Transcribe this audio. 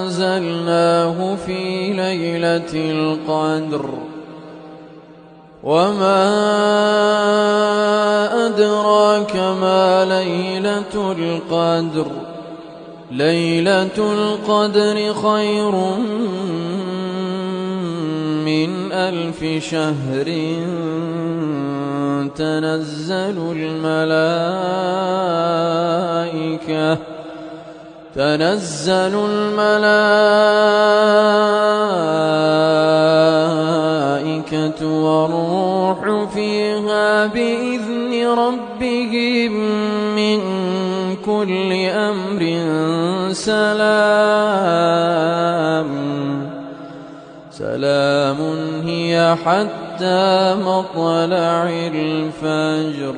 أنزلناه في ليلة القدر وما أدراك ما ليلة القدر ليلة القدر خير من 1000 شهر تنزل الملائكة والروح فيها بإذن ربهم من كل أمر سلام هي حتى مطلع الفجر.